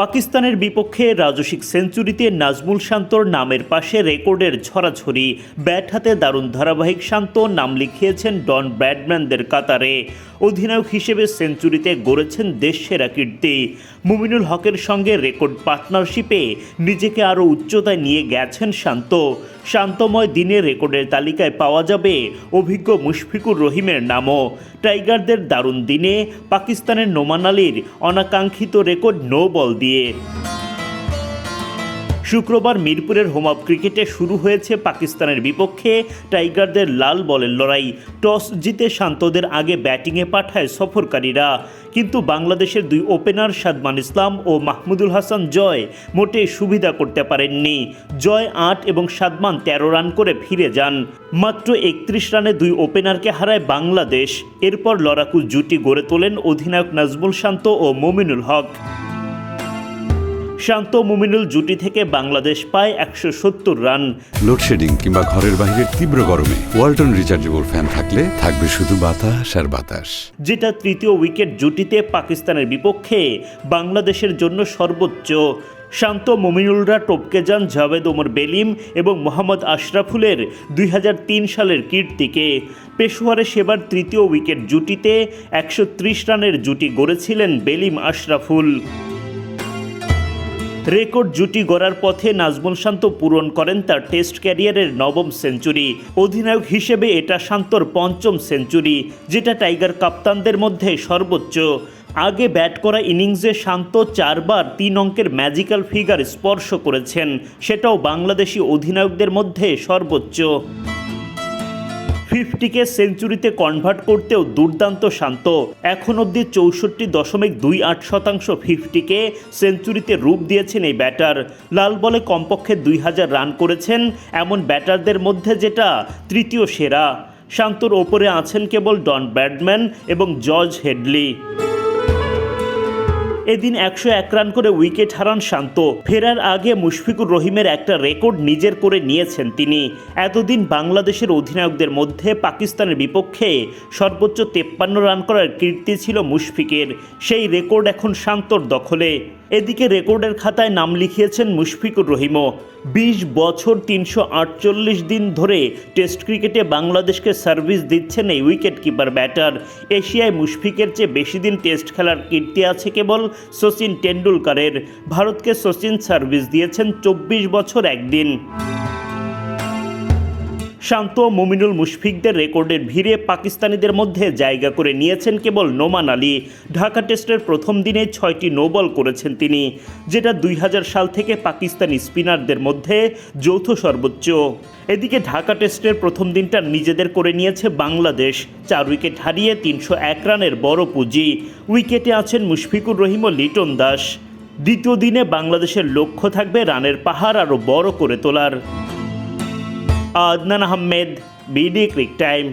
পাকিস্তানের বিপক্ষে রাজস্বিক সেঞ্চুরিতে নাজমুল শান্তর নামের পাশে রেকর্ডের ছড়াছড়ি। ব্যাট হাতে দারুণ ধারাবাহিক শান্ত নাম লিখিয়েছেন ডন ব্র্যাডম্যানদের কাতারে। অধিনায়ক হিসেবে সেঞ্চুরিতে গড়েছেন দেশসেরা কীর্তি। মুমিনুল হকের সঙ্গে রেকর্ড পার্টনারশিপে নিজেকে আরও উচ্চতায় নিয়ে গেছেন শান্ত। শান্তময় দিনে রেকর্ডের তালিকায় পাওয়া যাবে অভিজ্ঞ মুশফিকুর রহিমের নামও। টাইগারদের দারুণ দিনে পাকিস্তানের নোমান আলীর অনাকাঙ্ক্ষিত রেকর্ড নো বল দিয়ে। শুক্রবার মিরপুরের হোম অফ ক্রিকেটে শুরু হয়েছে পাকিস্তানের বিপক্ষে টাইগারদের লাল বলের লড়াই। টস জিতে শান্তদের আগে ব্যাটিংয়ে পাঠায় সফরকারীরা, কিন্তু বাংলাদেশের দুই ওপেনার সাদমান ইসলাম ও মাহমুদুল হাসান জয় মোটেই সুবিধা করতে পারেননি। জয় ৮ এবং সাদমান ১৩ রান করে ফিরে যান। মাত্র ৩১ রানে দুই ওপেনারকে হারায় বাংলাদেশ। এরপর লড়াকু জুটি গড়ে তোলেন অধিনায়ক নাজমুল শান্ত ও মুমিনুল হক। শান্ত মুমিনুল জুটি থেকে বাংলাদেশ পায় ১৭০ রান। লোডশেডিং কিংবা ঘরের বাইরের তীব্র গরমে ওয়ালটন রিচার্জেবল ফ্যান থাকলে থাকবে শুধু বাতাস আর বাতাস। যেটা তৃতীয় উইকেট জুটিতে পাকিস্তানের বিপক্ষে বাংলাদেশের জন্য সর্বোচ্চ। শান্ত মুমিনুলরা টপকে যান জাভেদ ওমর বেলিম এবং মোহাম্মদ আশরাফুলের ২০০৩ সালের কীর্তিকে। পেশোয়ারে সেবার তৃতীয় উইকেট জুটিতে ১৩০ রানের জুটি গড়েছিলেন বেলিম আশরাফুল। রেকর্ড জুটি গড়ার পথে নাজমুল শান্ত পূরণ করেন তার টেস্ট ক্যারিয়ারের ৯ম সেঞ্চুরি। অধিনায়ক হিসেবে এটা শান্তর ৫ম সেঞ্চুরি, যেটা টাইগার কাপ্তানদের মধ্যে সর্বোচ্চ। আগে ব্যাট করা ইনিংসে শান্ত ৪ বার ৩ অঙ্কের ম্যাজিক্যাল ফিগার স্পর্শ করেছেন, সেটাও বাংলাদেশি অধিনায়কদের মধ্যে সর্বোচ্চ। 50কে সেঞ্চুরিতে কনভার্ট করতেও দুর্দান্ত শান্ত। এখন অবধি ৬৪.28% 50কে সেঞ্চুরিতে রূপ দিয়েছেন এই ব্যাটার। লাল বলে কমপক্ষে ২০০০ রান করেছেন এমন ব্যাটারদের মধ্যে যেটা তৃতীয় সেরা। শান্তর ওপরে আছেন কেবল ডন ব্র্যাডম্যান এবং জর্জ হেডলি। এদিন ১০১ রান করে উইকেট হারান শান্ত। ফেরার আগে মুশফিকুর রহিমের একটা রেকর্ড নিজের করে নিয়েছেন তিনি। এতদিন বাংলাদেশের অধিনায়কদের মধ্যে পাকিস্তানের বিপক্ষে সর্বোচ্চ ৫৩ রান করার কীর্তি ছিল মুশফিকের। সেই রেকর্ড এখন শান্তর দখলে। এদিকে রেকর্ডের খাতায় নাম লিখিয়েছেন মুশফিকুর রহিমও। ২০ বছর ৩৪৮ দিন ধরে টেস্ট ক্রিকেটে বাংলাদেশকে সার্ভিস দিচ্ছেন এই উইকেট কিপার ব্যাটার। এশিয়ায় মুশফিকের চেয়ে বেশি দিন টেস্ট খেলার কীর্তি আছে কেবল সচিন টেন্ডুলকারের। ভারতকে সচিন সার্ভিস দিয়েছেন ২৪ বছর ১ দিন। শান্ত মুমিনুল মুশফিকদের রেকর্ডের ভিড়ে পাকিস্তানিদের মধ্যে জায়গা করে নিয়েছেন কেবল নোমান আলী। ঢাকা টেস্টের প্রথম দিনে ৬টি নো বল করেছেন তিনি, যেটা ২০০০ সাল থেকে পাকিস্তানি স্পিনারদের মধ্যে যৌথ সর্বোচ্চ। এদিকে ঢাকা টেস্টের প্রথম দিনটা নিজেদের করে নিয়েছে বাংলাদেশ। ৪ উইকেট হারিয়ে ৩০১ রানের বড় পুঁজি। উইকেটে আছেন মুশফিকুর রহিম ও লিটন দাস। দ্বিতীয় দিনে বাংলাদেশের লক্ষ্য থাকবে রানের পাহাড় আরও বড় করে তোলার। Adnan Ahmed, BD cric time.